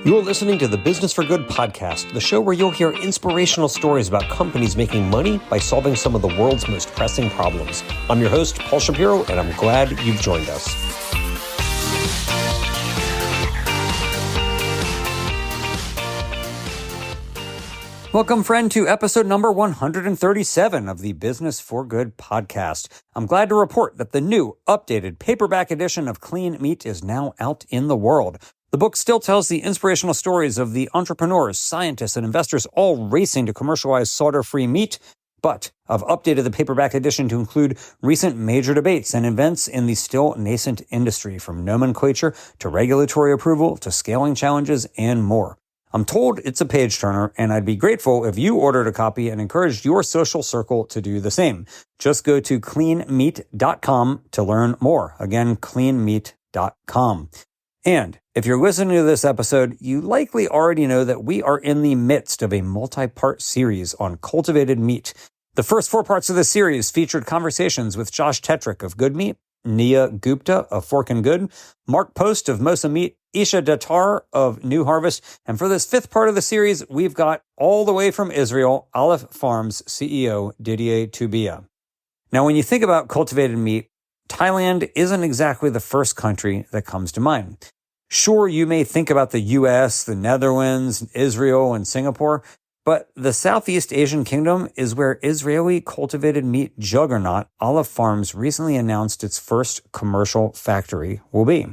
You're listening to the Business for Good podcast, the show where you'll hear inspirational stories about companies making money by solving some of the world's most pressing problems. I'm your host, Paul Shapiro, and I'm glad you've joined us. Welcome, friend, to episode number 137 of the Business for Good podcast. I'm glad to report that the new, updated, paperback edition of Clean Meat is now out in the world. The book still tells the inspirational stories of the entrepreneurs, scientists, and investors all racing to commercialize slaughter-free meat, but I've updated the paperback edition to include recent major debates and events in the still nascent industry, from nomenclature to regulatory approval to scaling challenges and more. I'm told it's a page-turner, and I'd be grateful if you ordered a copy and encouraged your social circle to do the same. Just go to cleanmeat.com to learn more. Again, cleanmeat.com. And if you're listening to this episode, you likely already know that we are in the midst of a multi-part series on cultivated meat. The first 4 parts of the series featured conversations with Josh Tetrick of Good Meat, Nia Gupta of Fork and Good, Mark Post of Mosa Meat, Isha Datar of New Harvest, and for this 5th part of the series, we've got all the way from Israel, Aleph Farms CEO Didier Toubia. Now, when you think about cultivated meat, Thailand isn't exactly the first country that comes to mind. Sure, you may think about the US, the Netherlands, Israel, and Singapore, but the Southeast Asian kingdom is where Israeli cultivated meat juggernaut Aleph Farms recently announced its first commercial factory will be.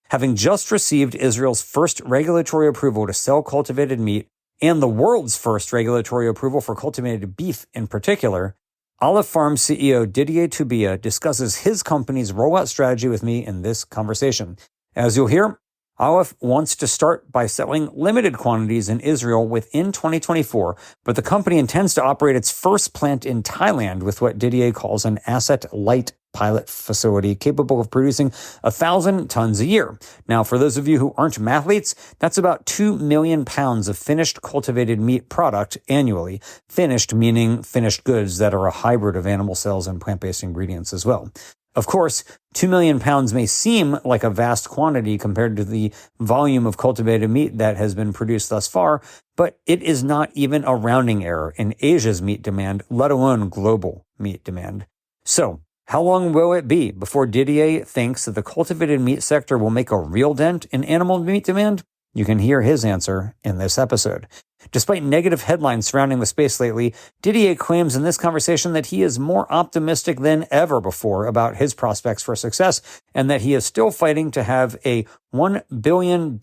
Having just received Israel's first regulatory approval to sell cultivated meat and the world's first regulatory approval for cultivated beef in particular, Aleph Farms CEO Didier Toubia discusses his company's rollout strategy with me in this conversation. As you'll hear, Aleph wants to start by selling limited quantities in Israel within 2024, but the company intends to operate its first plant in Thailand with what Didier calls an asset-light pilot facility capable of producing 1,000 tons a year. Now, for those of you who aren't mathletes, that's about 2 million pounds of finished cultivated meat product annually. Finished meaning finished goods that are a hybrid of animal cells and plant-based ingredients as well. Of course, 2 million pounds may seem like a vast quantity compared to the volume of cultivated meat that has been produced thus far, but it is not even a rounding error in Asia's meat demand, let alone global meat demand. So, how long will it be before Didier thinks that the cultivated meat sector will make a real dent in animal meat demand? You can hear his answer in this episode. Despite negative headlines surrounding the space lately, Didier claims in this conversation that he is more optimistic than ever before about his prospects for success, and that he is still fighting to have a $1 billion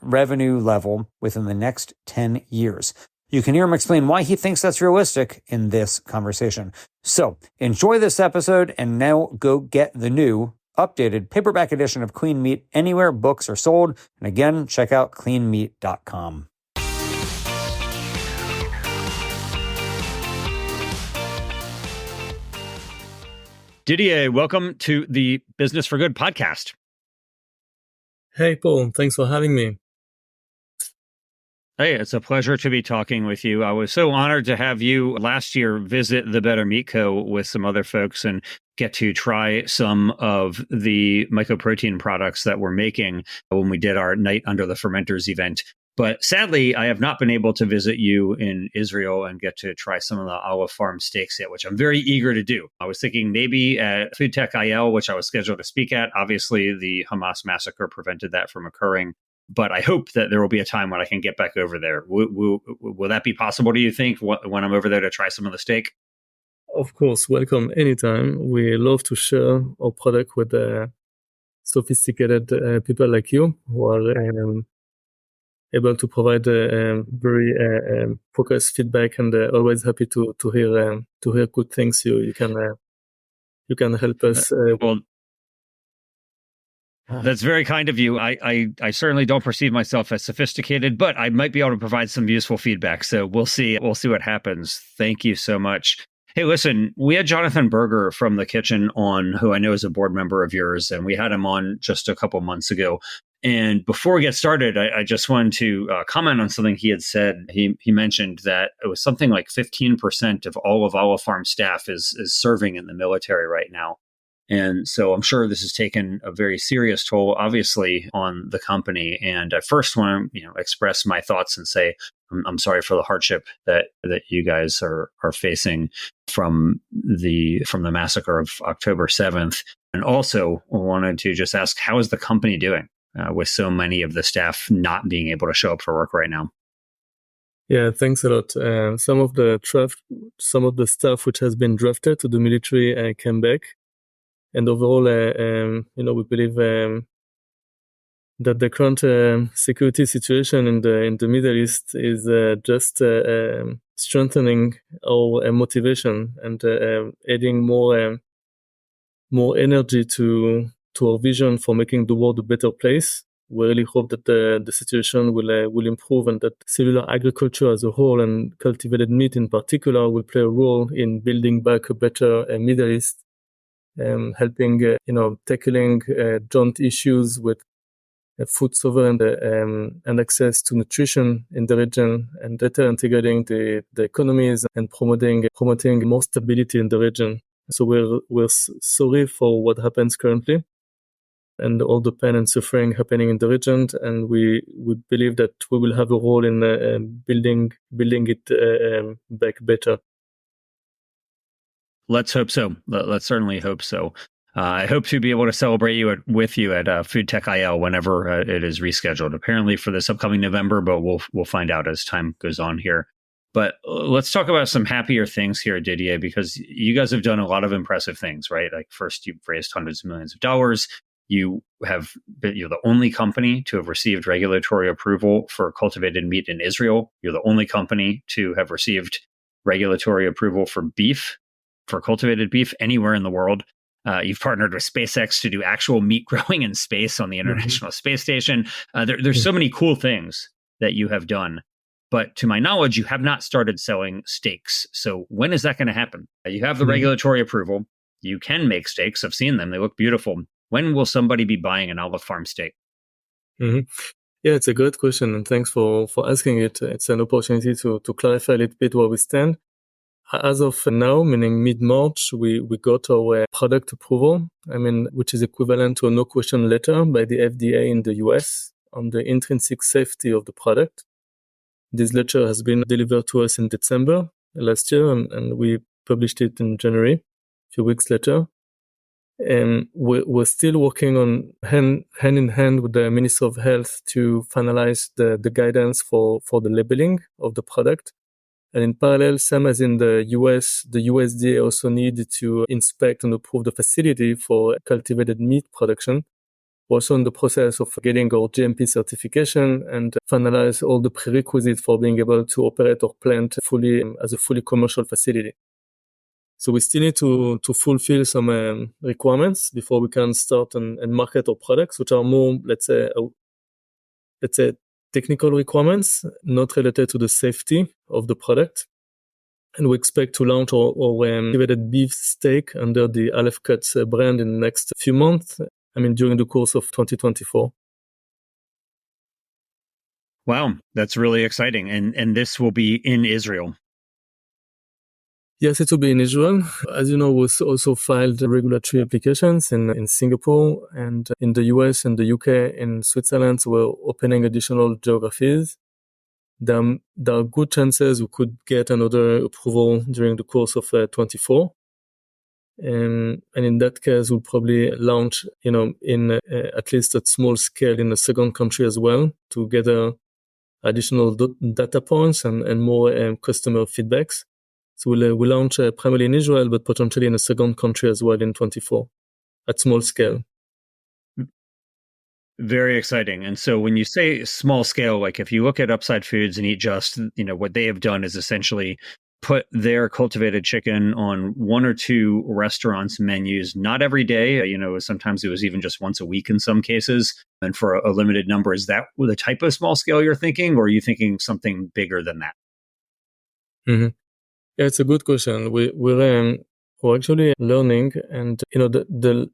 revenue level within the next 10 years. You can hear him explain why he thinks that's realistic in this conversation. So, enjoy this episode, and now go get the new, updated paperback edition of Clean Meat anywhere books are sold. And again, check out cleanmeat.com. Didier, welcome to the Business for Good podcast. Hey, Paul. Thanks for having me. Hey, it's a pleasure to be talking with you. I was so honored to have you last year visit the Better Meat Co. with some other folks and get to try some of the mycoprotein products that we're making when we did our Night Under the Fermenters event. But sadly, I have not been able to visit you in Israel and get to try some of the Aleph Farm steaks yet, which I'm very eager to do. I was thinking maybe at Food Tech IL, which I was scheduled to speak at. Obviously, the Hamas massacre prevented that from occurring. But I hope that there will be a time when I can get back over there. Will that be possible, do you think, when I'm over there to try some of the steak? Of course, welcome anytime. We love to share our product with sophisticated people like you who are able to provide very focused feedback, and always happy to hear good things. You can help us. Well, that's very kind of you. I certainly don't perceive myself as sophisticated, but I might be able to provide some useful feedback. So we'll see. We'll see what happens. Thank you so much. Hey, listen, we had Jonathan Berger from The Kitchen on, who I know is a board member of yours, and we had him on just a couple months ago. And before we get started, I just wanted to comment on something he had said. He mentioned that it was something like 15% of all of Aleph Farm staff is serving in the military right now. And so I'm sure this has taken a very serious toll, obviously, on the company. And I first want to, express my thoughts and say I'm sorry for the hardship that you guys are facing from the massacre of October 7th. And also wanted to just ask, how is the company doing with so many of the staff not being able to show up for work right now? Yeah, thanks a lot. Some of the staff which has been drafted to the military came back. And overall, we believe that the current security situation in the Middle East is just strengthening our motivation and adding more energy to our vision for making the world a better place. We really hope that the situation will improve, and that cellular agriculture as a whole and cultivated meat in particular will play a role in building back a better Middle East. Helping, tackling joint issues with food sovereignty and access to nutrition in the region, and better integrating the economies and promoting more stability in the region. So we're sorry for what happens currently and all the pain and suffering happening in the region, and we believe that we will have a role in building it back better. Let's hope so. Let's certainly hope so. I hope to be able to celebrate with you at Food Tech IL whenever it is rescheduled. Apparently for this upcoming November, but we'll find out as time goes on here. But let's talk about some happier things here, Didier, because you guys have done a lot of impressive things, right? Like first, you've raised hundreds of millions of dollars. You're the only company to have received regulatory approval for cultivated meat in Israel. You're the only company to have received regulatory approval for cultivated beef anywhere in the world. You've partnered with SpaceX to do actual meat growing in space on the International Space Station. There's so many cool things that you have done. But to my knowledge, you have not started selling steaks. So when is that going to happen? You have the regulatory approval. You can make steaks. I've seen them. They look beautiful. When will somebody be buying an Aleph Farm steak? Yeah, it's a great question. And thanks for asking it. It's an opportunity to clarify a little bit where we stand. As of now, meaning mid-March, we got our product approval, which is equivalent to a no-question letter by the FDA in the US on the intrinsic safety of the product. This letter has been delivered to us in December last year, and we published it in January, a few weeks later. And we're still working on hand in hand with the Minister of Health to finalize the guidance for the labeling of the product. And in parallel, same as in the US, the USDA also needed to inspect and approve the facility for cultivated meat production. We're also in the process of getting our GMP certification and finalize all the prerequisites for being able to operate our plant fully as a fully commercial facility. So we still need to fulfill some requirements before we can start and market our products, which are more, let's say, technical requirements, not related to the safety of the product. And we expect to launch our cultivated beef steak under the Aleph Cuts brand in the next few months, during the course of 2024. Wow, that's really exciting. And this will be in Israel. Yes, it will be in Israel. As you know, we also filed regulatory applications in Singapore and in the US and the UK, in Switzerland. So we're opening additional geographies. There are good chances we could get another approval during the course of 24. And in that case, we'll probably launch, in at least at small scale in a second country as well, to gather additional data points and more customer feedbacks. So we'll launch primarily in Israel, but potentially in a second country as well in 24 at small scale. Very exciting. And so when you say small scale, like if you look at Upside Foods and Eat Just, what they have done is essentially put their cultivated chicken on one or two restaurants' menus, not every day. Sometimes it was even just once a week in some cases, and for a limited number. Is that the type of small scale you're thinking, or are you thinking something bigger than that? Mm-hmm. Yeah, it's a good question. We're actually learning, and we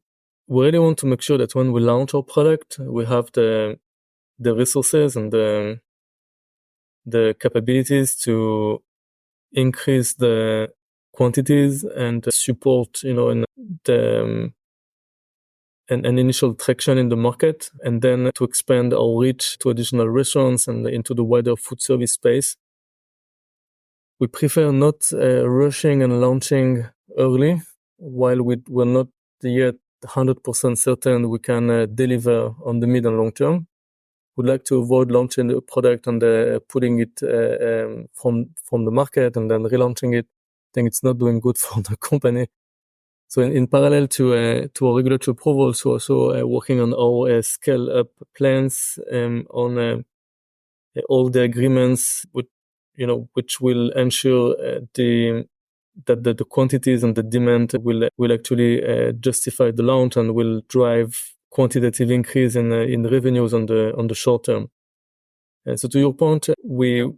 really want to make sure that when we launch our product, we have the resources and the capabilities to increase the quantities and support, in an initial traction in the market, and then to expand our reach to additional restaurants and into the wider food service space. We prefer not rushing and launching early while we're not yet 100% certain we can deliver on the mid and long term. We'd like to avoid launching a product and putting it from the market and then relaunching it. I think it's not doing good for the company. So in parallel to our regulatory approvals, we're also working on our scale-up plans on all the agreements which will ensure that the quantities and the demand will actually justify the launch and will drive quantitative increase in revenues on the short term. So to your point, we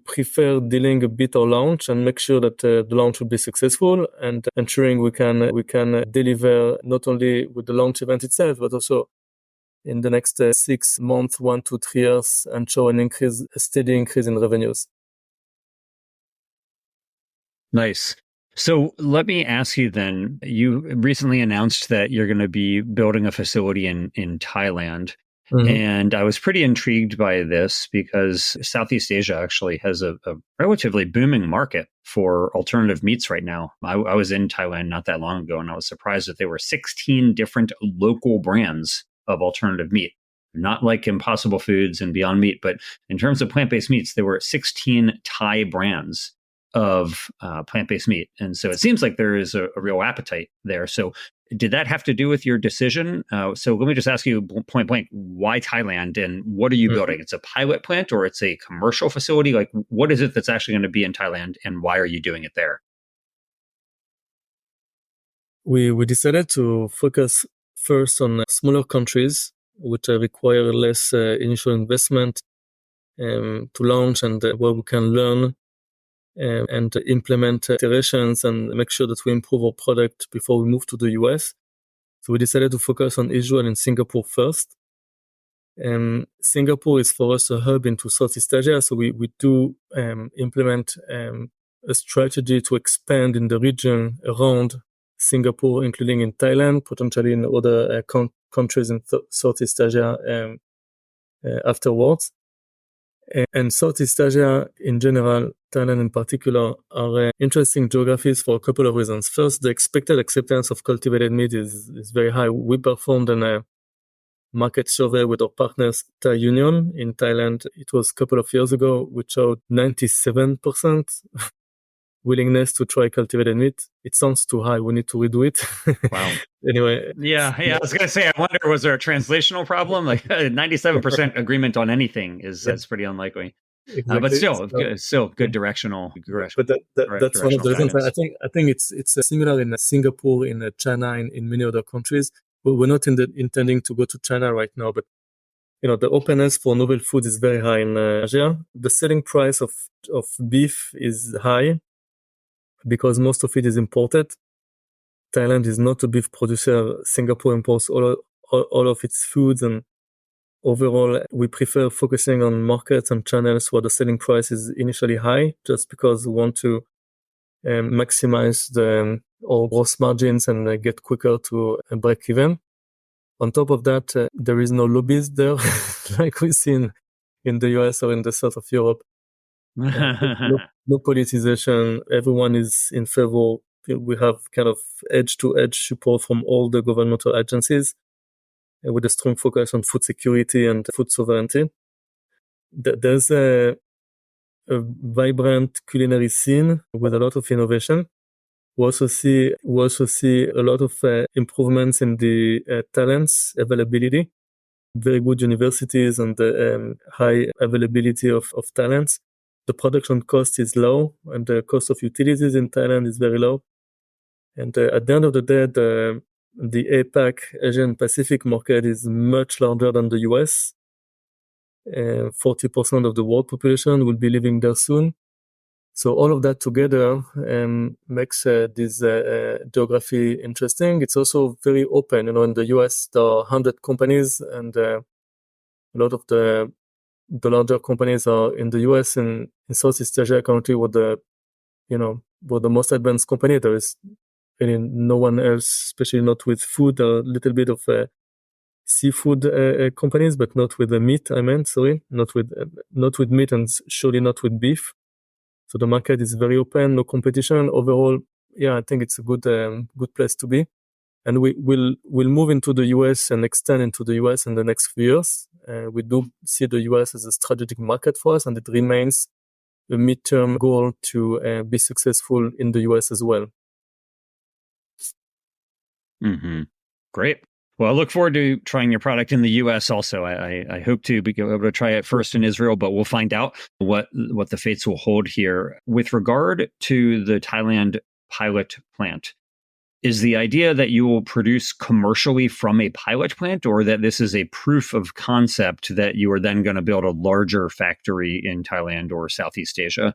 prefer delaying a bit our launch and make sure that the launch will be successful and ensuring we can deliver not only with the launch event itself, but also in the next 6 months, 1 to 3 years, and show a steady increase in revenues. Nice. So let me ask you then, you recently announced that you're going to be building a facility in Thailand. Mm-hmm. And I was pretty intrigued by this because Southeast Asia actually has a relatively booming market for alternative meats right now. I was in Thailand not that long ago, and I was surprised that there were 16 different local brands of alternative meat. Not like Impossible Foods and Beyond Meat, but in terms of plant-based meats, there were 16 Thai brands of plant-based meat. And so it seems like there is a real appetite there. So did that have to do with your decision? So let me just ask you point blank, why Thailand and what are you building? It's a pilot plant or it's a commercial facility? Like, what is it that's actually going to be in Thailand and why are you doing it there? We decided to focus first on smaller countries, which require less initial investment to launch and where we can learn and implement iterations and make sure that we improve our product before we move to the US. So we decided to focus on Israel and Singapore first. Singapore is for us a hub into Southeast Asia, so we do implement a strategy to expand in the region around Singapore, including in Thailand, potentially in other countries in Southeast Asia afterwards. And Southeast Asia in general, Thailand in particular, are interesting geographies for a couple of reasons. First, the expected acceptance of cultivated meat is very high. We performed a market survey with our partners, Thai Union in Thailand. It was a couple of years ago, which showed 97% willingness to try cultivated meat. It sounds too high. We need to redo it. Wow. Anyway. Yeah. I was going to say, I wonder, was there a translational problem? Like 97% agreement on anything that's pretty unlikely. Exactly. But still good directional. But that's one of the reasons. I think it's similar in Singapore, in China, in many other countries. We're not intending to go to China right now, but the openness for novel food is very high in Asia. The selling price of beef is high because most of it is imported. Thailand is not a beef producer. Singapore imports all of its foods, and overall, we prefer focusing on markets and channels where the selling price is initially high, just because we want to maximize our gross margins and get quicker to break even. On top of that, there is no lobbies there, like we see in the US or in the south of Europe. No politicization. Everyone is in favor. We have kind of edge-to-edge support from all the governmental agencies with a strong focus on food security and food sovereignty. There's a vibrant culinary scene with a lot of innovation. We also see a lot of improvements in the talents availability. Very good universities and high availability of talents. The production cost is low and the cost of utilities in Thailand is very low. And at the end of the day, the APAC, Asian Pacific market is much larger than the US. 40% of the world population will be living there soon. So all of that together makes this geography interesting. It's also very open. In the US, there are 100 companies, and a lot of the larger companies are in the US and in Southeast Asia currently with the most advanced company. There is really no one else, especially not with food, a little bit of seafood companies, but not with the meat. Not with meat, and surely not with beef. So the market is very open, no competition. Overall, yeah, I think it's a good place to be. And we'll move into the US and extend into the US in the next few years. We do see the US as a strategic market for us, and it remains a midterm goal to be successful in the US as well. Mm-hmm. Great. Well, I look forward to trying your product in the U.S. also. I hope to be able to try it first in Israel, but we'll find out what the fates will hold here. With regard to the Thailand pilot plant, is the idea that you will produce commercially from a pilot plant, or that this is a proof of concept that you are then going to build a larger factory in Thailand or Southeast Asia?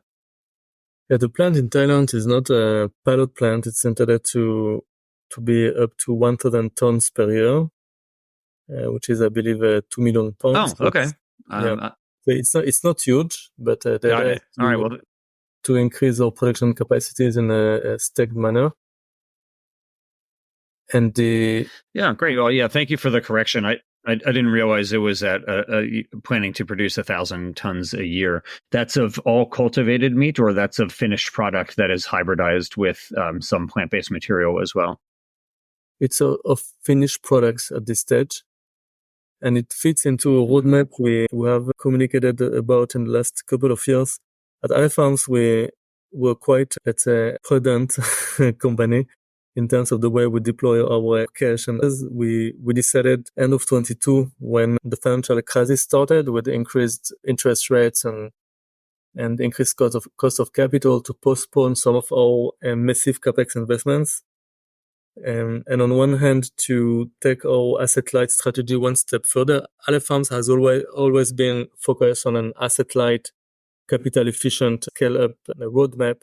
Yeah, the plant in Thailand is not a pilot plant. It's intended to be up to 1,000 tons per year, which is, I believe, 2 million pounds. Oh, okay. Yeah. So it's not huge, but Got it. All right. Well, to increase our production capacities in a staged manner. And yeah, great. Well, yeah, thank you for the correction. I didn't realize it was at planning to produce 1,000 tons a year. That's of all cultivated meat, or that's of finished product that is hybridized with some plant-based material as well? It's of finished products at this stage. And it fits into a roadmap we have communicated about in the last couple of years. At Aleph Farms, we were quite, let's say, prudent company in terms of the way we deploy our cash. And as we decided end of 22, when the financial crisis started with increased interest rates and increased cost of capital, to postpone some of our massive capex investments. And on one hand, to take our asset-light strategy one step further. Aleph Farms has always been focused on an asset-light, capital-efficient scale-up roadmap.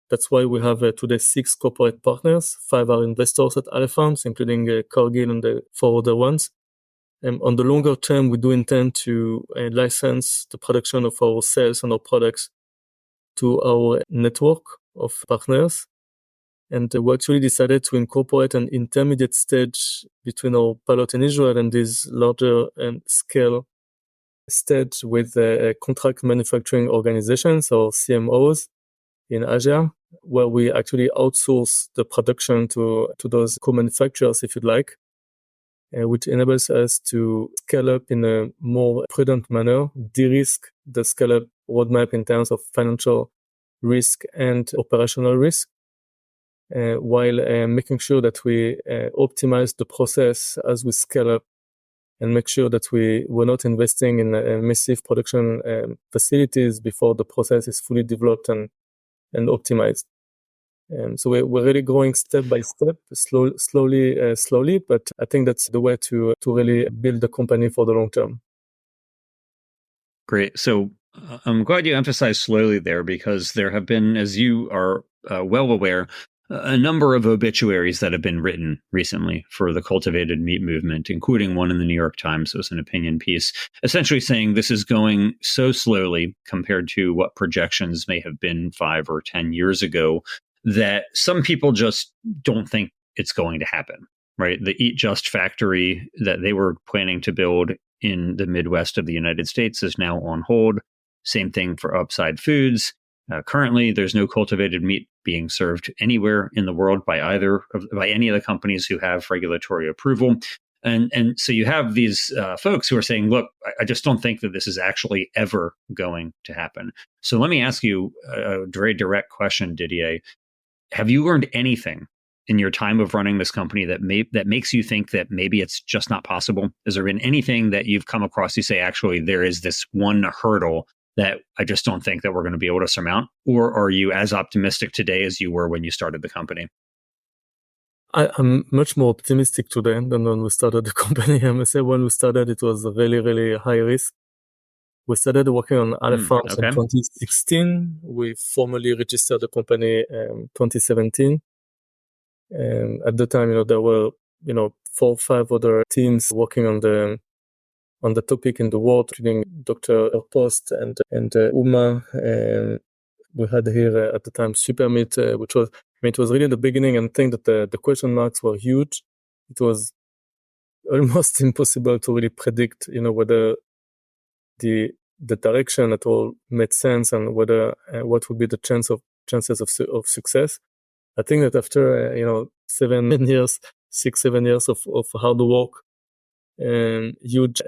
That's why we have today 6 corporate partners. 5 are investors at Aleph Farms, including Cargill and the 4 other ones. On the longer term, we do intend to license the production of our sales and our products to our network of partners. And we actually decided to incorporate an intermediate stage between our pilot in Israel and this larger scale stage with contract manufacturing organizations, or CMOs, in Asia, where we actually outsource the production to those co-manufacturers, if you'd like, which enables us to scale up in a more prudent manner, de-risk the scale-up roadmap in terms of financial risk and operational risk, while making sure that we optimize the process as we scale up, and make sure that we're not investing in massive production facilities before the process is fully developed and optimized. So we're really growing step by step, slowly, but I think that's the way to really build the company for the long term. Great. So I'm glad you emphasized slowly there, because there have been, as you are well aware, a number of obituaries that have been written recently for the cultivated meat movement, including one in the New York Times. It was an opinion piece, essentially saying this is going so slowly compared to what projections may have been 5 or 10 years ago, that some people just don't think it's going to happen, right? The Eat Just factory that they were planning to build in the Midwest of the United States is now on hold. Same thing for Upside Foods. Currently, there's no cultivated meat being served anywhere in the world by any of the companies who have regulatory approval. And so you have these folks who are saying, look, I just don't think that this is actually ever going to happen. So let me ask you a very direct question, Didier. Have you learned anything in your time of running this company that makes you think that maybe it's just not possible? Has there been anything that you've come across you say, actually, there is this one hurdle that I just don't think that we're going to be able to surmount? Or are you as optimistic today as you were when you started the company? I'm much more optimistic today than when we started the company. I must say, when we started, it was a really, really high risk. We started working on Aleph Farms in 2016. We formally registered the company in 2017. At the time, there were 4 or 5 other teams working on the topic in the world, including Dr. Post and Uma. We had here at the time Supermeat, which was mean, it was really the beginning, and I think that the question marks were huge. It was almost impossible to really predict, whether the direction at all made sense and whether what would be the chances of success. I think that after 7 years, 6-7 years of hard work and huge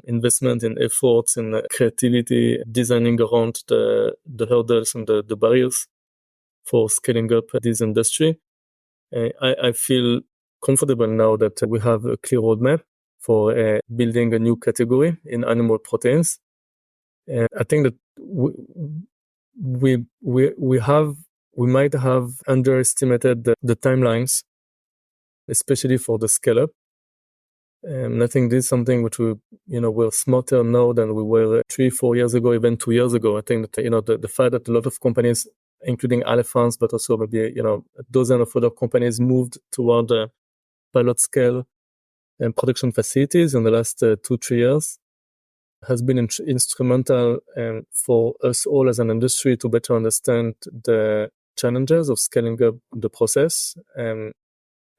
investment in efforts and creativity, designing around the hurdles and the barriers for scaling up this industry, I feel comfortable now that we have a clear roadmap for building a new category in animal proteins. I think that we might have underestimated the timelines, especially for the scale up. And I think this is something which we're smarter now than we were 3-4 years ago, even 2 years ago. I think that the fact that a lot of companies, including Aleph Farms, but also maybe a dozen of other companies, moved toward pilot scale and production facilities in the last 2-3 years, has been instrumental for us all as an industry to better understand the challenges of scaling up the process and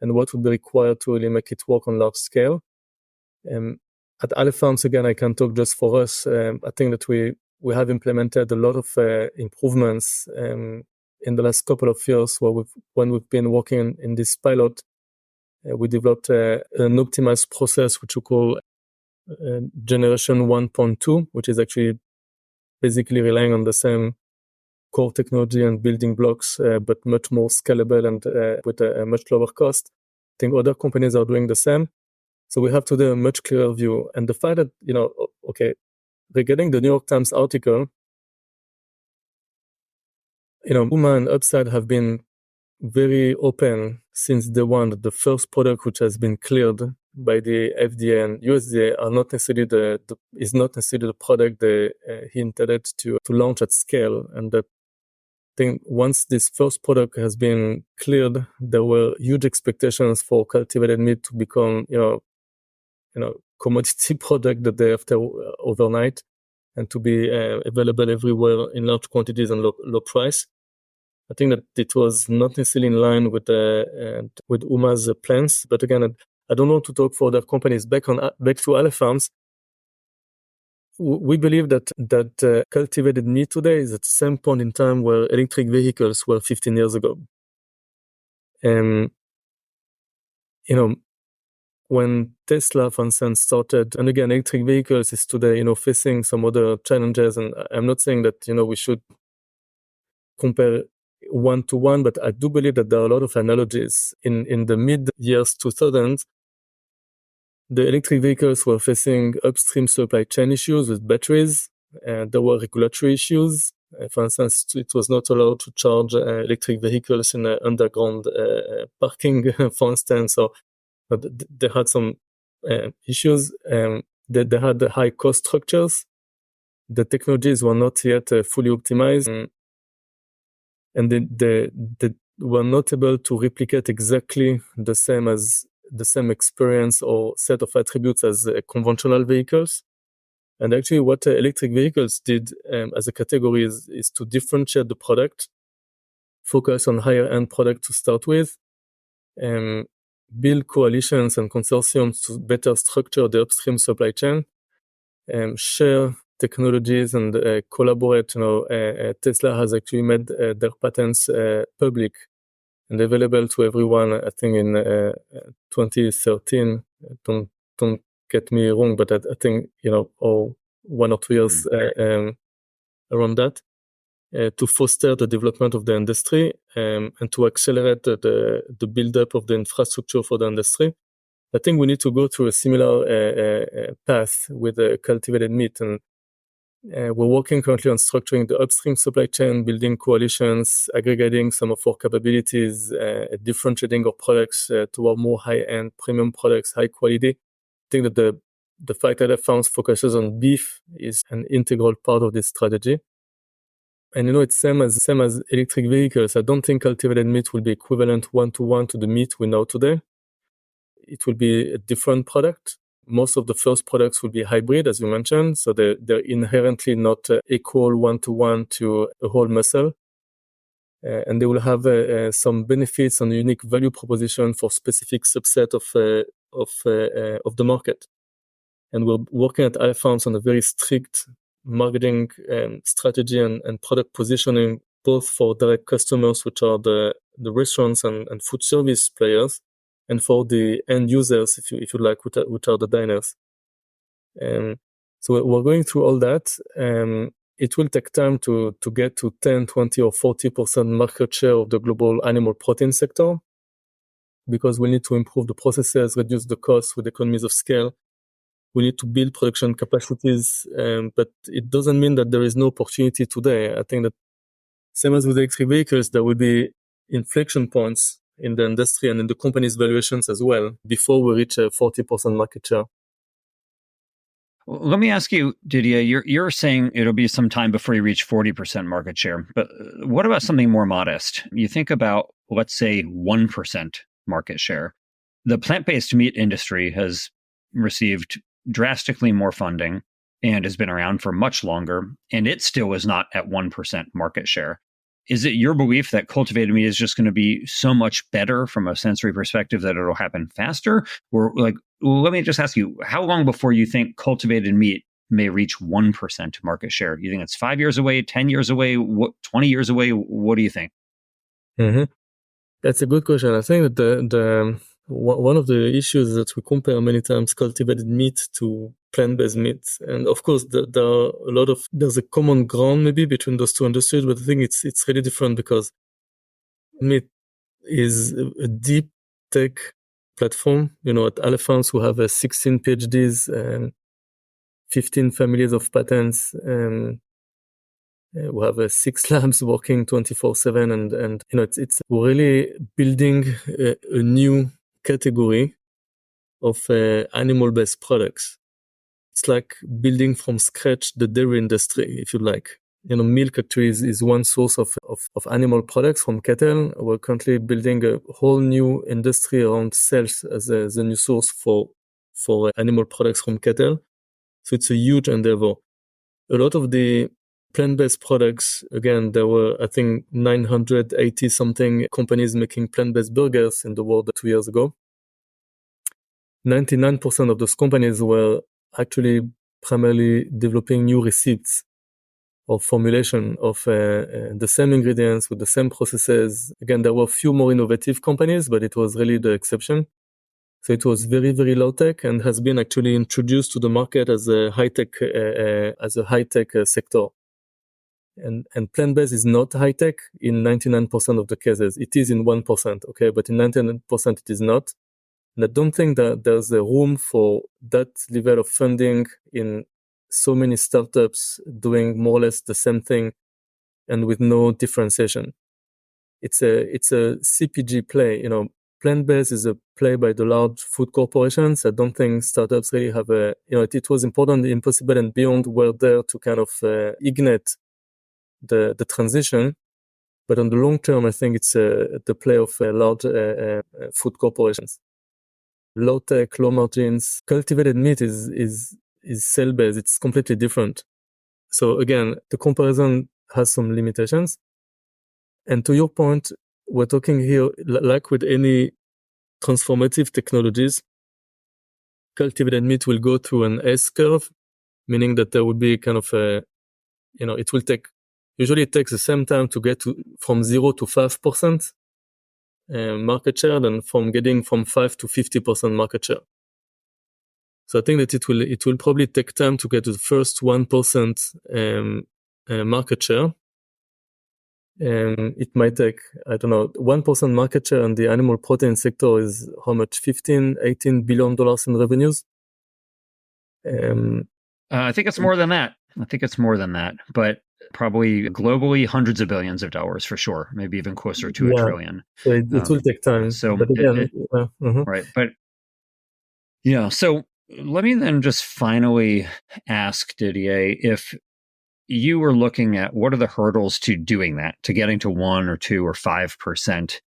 what would be required to really make it work on large scale. At Aleph Farms, again, I can talk just for us. I think that we have implemented a lot of improvements in the last couple of years when we've been working in this pilot. We developed an optimized process which we call generation 1.2, which is actually basically relying on the same core technology and building blocks, but much more scalable and with a much lower cost. I think other companies are doing the same. So we have today a much clearer view. And the fact that, regarding the New York Times article, Toubia and Upside have been very open since day one that the first product which has been cleared by the FDA and USDA are not necessarily is not necessarily the product they intended to launch at scale. And that thing, once this first product has been cleared, there were huge expectations for cultivated meat to become, commodity product the day after overnight, and to be available everywhere in large quantities and low price. I think that it was not necessarily in line with Toubia's plans. But again, I don't want to talk for other companies. Back to Aleph Farms, we believe that cultivated meat today is at the same point in time where electric vehicles were 15 years ago. And when Tesla, for instance, started, and again, electric vehicles is today, facing some other challenges. And I'm not saying that, we should compare one-to-one, but I do believe that there are a lot of analogies. In the mid-years 2000s, the electric vehicles were facing upstream supply chain issues with batteries, and there were regulatory issues. For instance, it was not allowed to charge electric vehicles in underground parking, for instance. So they had some issues. They had high cost structures. The technologies were not yet fully optimized. And they were not able to replicate exactly the same experience or set of attributes as conventional vehicles. And actually what electric vehicles did as a category is to differentiate the product, focus on higher end product to start with, build coalitions and consortiums to better structure the upstream supply chain, share technologies and collaborate. Tesla has actually made their patents public and available to everyone. I think in 2013. Don't get me wrong, but I think or 1 or 2 years around that, to foster the development of the industry and to accelerate the build-up of the infrastructure for the industry. I think we need to go through a similar path with cultivated meat, and we're working currently on structuring the upstream supply chain, building coalitions, aggregating some of our capabilities, differentiating our products toward more high-end premium products, high quality. I think that the fact that Aleph Farms focuses on beef is an integral part of this strategy. And it's same as electric vehicles. I don't think cultivated meat will be equivalent one-to-one to the meat we know today. It will be a different product. Most of the first products will be hybrid, as you mentioned, so they're inherently not equal one-to-one to a whole muscle. and they will have some benefits and unique value proposition for specific subset of the market. And we're working at Aleph Farms on a very strict marketing strategy and product positioning, both for direct customers, which are the restaurants and food service players, and for the end users, if you like, which are the diners. So we're going through all that. It will take time to get to 10, 20, or 40% market share of the global animal protein sector, because we need to improve the processes, reduce the costs with economies of scale. We need to build production capacities, but it doesn't mean that there is no opportunity today. I think that same as with electric vehicles, there will be inflection points in the industry and in the company's valuations as well before we reach a 40% market share. Let me ask you, Didier, you're saying it'll be some time before you reach 40% market share, but what about something more modest? You think about, let's say, 1% market share. The plant-based meat industry has received drastically more funding and has been around for much longer, and it still is not at 1% market share. Is it your belief that cultivated meat is just going to be so much better from a sensory perspective that it'll happen faster? Or let me just ask you, how long before you think cultivated meat may reach 1% market share? You think it's 5 years away, 10 years away, 20 years away? What do you think? Mm-hmm. That's a good question. I think that one of the issues that we compare many times cultivated meat to plant-based meat. And of course, there's a common ground maybe between those two industries, but I think it's really different because meat is a deep tech platform. At Aleph Farms, we have 16 PhDs and 15 families of patents. We have 6 labs working 24/7, and it's really building a new category of animal-based products. It's like building from scratch the dairy industry, if you like. Milk actually is one source of animal products from cattle. We're currently building a whole new industry around cells as a new source for animal products from cattle. So it's a huge endeavor. A lot of the plant-based products, again, there were, I think, 980 something companies making plant-based burgers in the world 2 years ago. 99% of those companies were actually primarily developing new recipes or formulation of the same ingredients with the same processes. Again, there were a few more innovative companies, but it was really the exception. So it was very, very low tech and has been actually introduced to the market as a high tech sector. And plant-based is not high tech in 99% of the cases. It is in 1%, okay, but in 99% it is not. And I don't think that there's a room for that level of funding in so many startups doing more or less the same thing and with no differentiation. It's a CPG play. Plant-based is a play by the large food corporations. I don't think startups really have it was important, Impossible and Beyond were there to kind of ignite the transition. But on the long term, I think it's the play of large food corporations. Low tech, low margins. Cultivated meat is cell-based. It's completely different. So again, the comparison has some limitations. And to your point, we're talking here, like with any transformative technologies, cultivated meat will go through an S curve, meaning that there will be kind of it will take, usually it takes the same time to get from 0 to 5% market share than from getting from 5 to 50% market share. So I think that it will probably take time to get to the first 1% market share. It might take, I don't know, 1% market share in the animal protein sector is how much? $15-18 billion in revenues? I think it's more than that. But probably globally hundreds of billions of dollars for sure, maybe even closer to $1 trillion. So it will take time. So but again, right. But so let me then just finally ask Didier, if you were looking at what are the hurdles to doing that, to getting to 1 or 2 or 5%,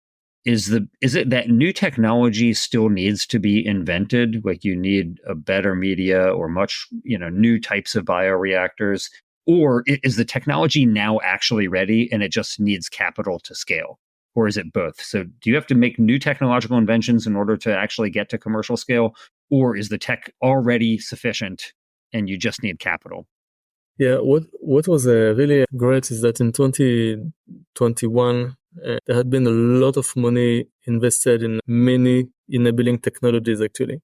is it that new technology still needs to be invented? Like you need a better media or much, new types of bioreactors? Or is the technology now actually ready and it just needs capital to scale? Or is it both? So do you have to make new technological inventions in order to actually get to commercial scale? Or is the tech already sufficient and you just need capital? Yeah, what was really great is that in 2021, there had been a lot of money invested in many enabling technologies, actually,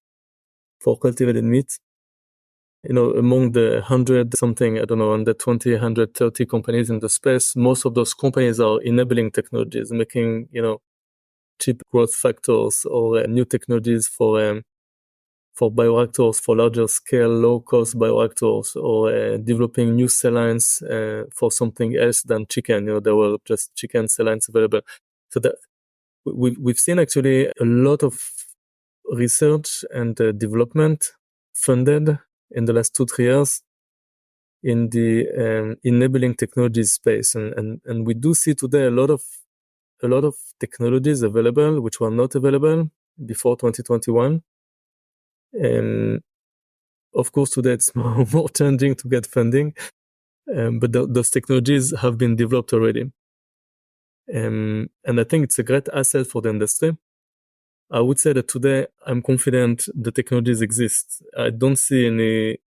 for cultivated meat. Among the 100 something, I don't know, 120, 130 companies in the space, most of those companies are enabling technologies, making, cheap growth factors or new technologies for bioreactors, for larger scale, low cost bioreactors, or developing new cell lines for something else than chicken. There were just chicken cell lines available. So that we've seen actually a lot of research and development funded in the last 2-3 years in the enabling technologies space, and we do see today a lot of technologies available which were not available before 2021. And of course, today it's more challenging to get funding, but those technologies have been developed already. And I think it's a great asset for the industry. I would say that today I'm confident the technologies exist. I don't see any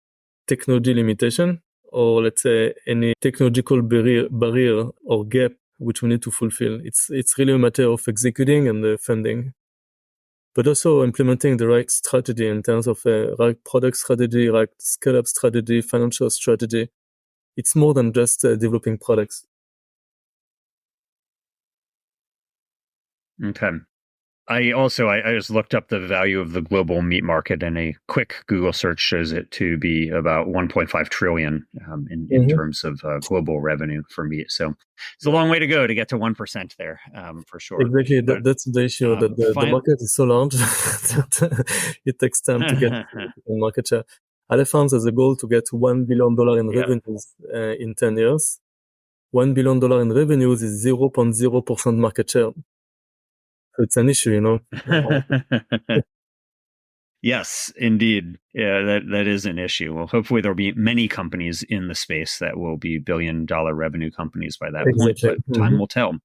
technology limitation, or let's say any technological barrier or gap which we need to fulfill. It's really a matter of executing and the funding, but also implementing the right strategy in terms of right product strategy, right scale-up strategy, financial strategy. It's more than just developing products. Okay. I just looked up the value of the global meat market, and a quick Google search shows it to be about 1.5 trillion in terms of global revenue for meat. So it's a long way to go to get to 1% there, for sure. Exactly. That's the issue, that the market is so large that it takes time to get market share. Aleph Farms has a goal to get $1 billion in revenues in 10 years. $1 billion in revenues is 0.0% market share. It's an issue, Yes, indeed. Yeah, that is an issue. Well, hopefully there'll be many companies in the space that will be billion-dollar revenue companies by that point, but time will tell.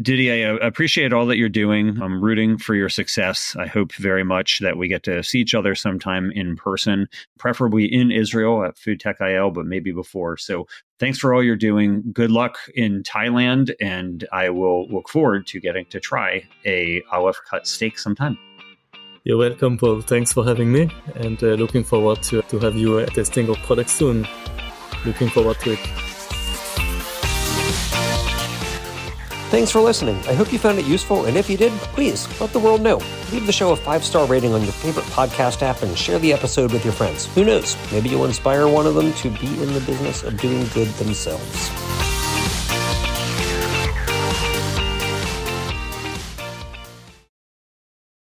Didier, I appreciate all that you're doing. I'm rooting for your success. I hope very much that we get to see each other sometime in person, preferably in Israel at Food Tech IL, but maybe before. So thanks for all you're doing. Good luck in Thailand, and I will look forward to getting to try a Aleph cut steak sometime. You're welcome, Paul. Thanks for having me, and looking forward to have you testing our product soon. Looking forward to it. Thanks for listening. I hope you found it useful, and if you did, please let the world know. Leave the show a 5-star rating on your favorite podcast app and share the episode with your friends. Who knows? Maybe you'll inspire one of them to be in the business of doing good themselves.